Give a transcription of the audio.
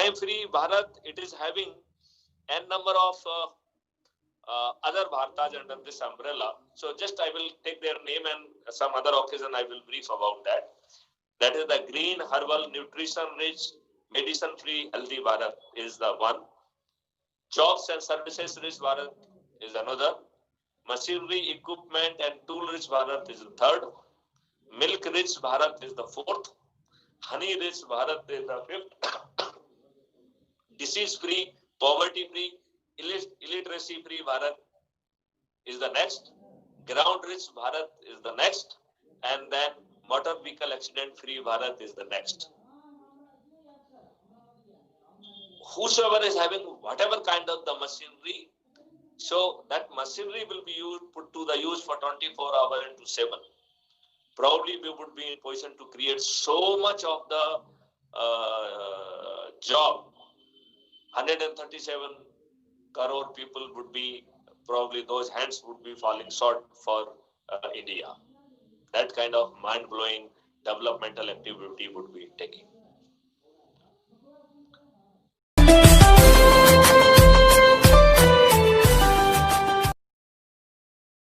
Crime Free Bharat, it is having n number of other Bharatas under this umbrella. So just I will take their name and some other occasion I will brief about that. That is the Green Herbal Nutrition Rich Medicine Free Healthy Bharat is the one. Jobs and Services Rich Bharat is another. Machinery, Equipment and Tool Rich Bharat is the third. Milk Rich Bharat is the fourth. Honey Rich Bharat is the fifth. Disease Free, Poverty Free, Illiteracy-free Bharat is the next. Ground Rich Bharat is the next. And then Motor Vehicle Accident Free Bharat is the next. Whosoever is having whatever kind of the machinery, so that machinery will be used, put to the use for 24 hours into 7. Probably we would be in position to create so much of the job. 137 crore people would be, probably those hands would be falling short for India. That kind of mind-blowing developmental activity would be taking.